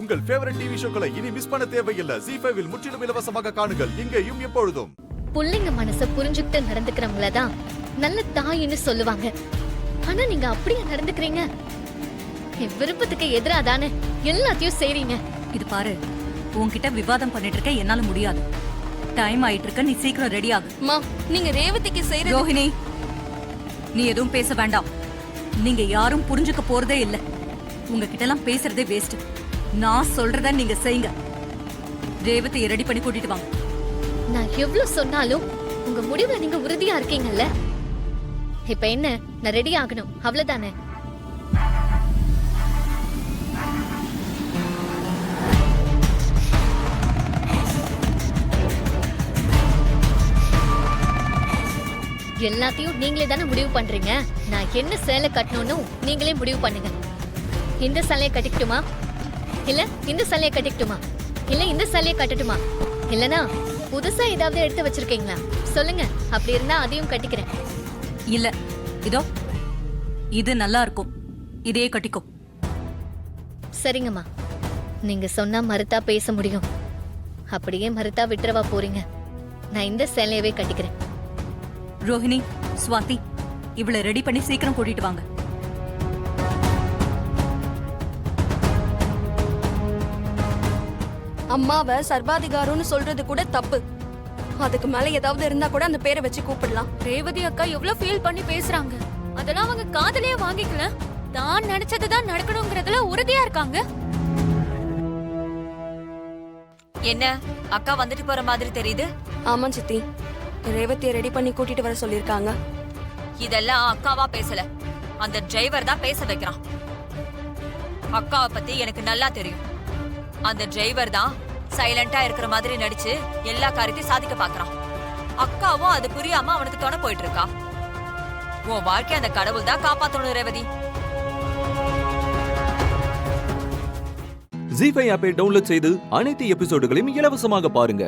உங்கள் favourite TV ஷோக்களை இனி miss பண்ண தேவையில்லை. ZEE5 இல் முற்றிலும் இலவசமாக காணுங்கள். இங்கேயும் எப்பொழுதும். புள்ளைங்க மனச புரிஞ்சுக்கிட்டு நடந்துக்கிறவங்கள தான் நல்ல தாயின்னு சொல்லுவாங்க. ஆனா நீங்க அப்படியே நடந்துக்கிறீங்க. என் விருப்பத்துக்கு எதிரா தானே எல்லாத்தையும் செய்றீங்க. இது பாரு, உன்கிட்ட விவாதம் பண்ணிட்டு இருக்க என்னால முடியாது. டைம் ஆயிட்டு இருக்க, நீ சீக்கிரம் ரெடி ஆகு. அம்மா, நீங்க ரேவதிக்கு செய்யற ரோஹிணி, நீ எதுவும் பேச வேண்டாம். நீங்க யாரும் புரிஞ்சுக்க போறதே இல்ல. உங்ககிட்ட எல்லாம் பேசுறதே வேஸ்ட். நான் சொல்றத நீங்க செய்யுங்க. ரேவதியை ரெடி பண்ணி கூட்டிட்டு வாங்க. நான் எவ்வளவு சொன்னாலும் உங்க முடிவுல நீங்க உறுதியா இருக்கீங்கல்ல. இப்ப என்ன, நான் ரெடி ஆகணும் அவ்வளவுதானே? எல்லாத்தையும் நீங்களே தானே முடிவு பண்றீங்க. நான் என்ன சேலை கட்டணும்னு நீங்களே முடிவு பண்ணுங்க. இந்த சேலையை கட்டிக்கட்டுமா, இல்ல இந்த சேலையை கட்டிக்கட்டுமா, இல்ல இந்த சேலையை கட்டட்டுமா, இல்லனா புதுசா ஏதாவது எடுத்து வச்சிருக்கீங்களா சொல்லுங்க. அப்படி இருந்தா அதையும் கட்டிக்கிறேன். இல்ல, இதோ இது நல்லா இருக்கும், இதையே கட்டிக்கோ. சரிங்கம்மா, நீங்க சொன்னா மறுத்தா பேச முடியும். அப்படியே மறுத்தா விட்டுறவா போறீங்க? நான் இந்த சேலையவே கட்டிக்கிறேன். ரோஹிணி, ஸ்வாதி, இவளை ரெடி பண்ணி சீக்கிரம் கூட்டிட்டு வாங்க. அம்மாவை சர்வாதிகாரம்னு சொல்றது கூட தப்பு. அதுக்கு மேல ஏதாவது இருந்தா கூட அந்த பேரை வச்சு கூப்பிடலாம். ரேவதி அக்கா எவ்வளவு ஃபீல் பண்ணி பேசுறாங்க. அதெல்லாம் அவங்க காதலையே வாங்கிக்கல. தான் நினைச்சதுதான் நடக்கணும்ங்கறதுல உறுதியா இருக்காங்க. என்ன அக்கா வந்துட்டு போற மாதிரி தெரியுது? ஆமா சித்தி, ரேவதியை ரெடி பண்ணி கூட்டிட்டு வர சொல்லிருக்காங்க. இதெல்லாம் அக்காவா பேசல, அந்த டிரைவர் தான் பேச வைக்கிறான். அக்காவை பத்தி எனக்கு நல்லா தெரியும். அந்த டிரைவர் தான் சைலண்டா இருக்கிற மாதிரி நடிச்சு எல்லா காரியத்தையும் சாதிக்க பாக்குறான். அக்காவும் அது புரியாம அவனுக்கு துணை போயிட்டு இருக்கா. உன் வாழ்க்கை அந்த கடவுள் தான் காப்பாத்தணும் ரேவதி. ZEE5 ஆப்பை டவுன்லோட் செய்து அனைத்து எபிசோடுகளையும் இலவசமாக பாருங்க.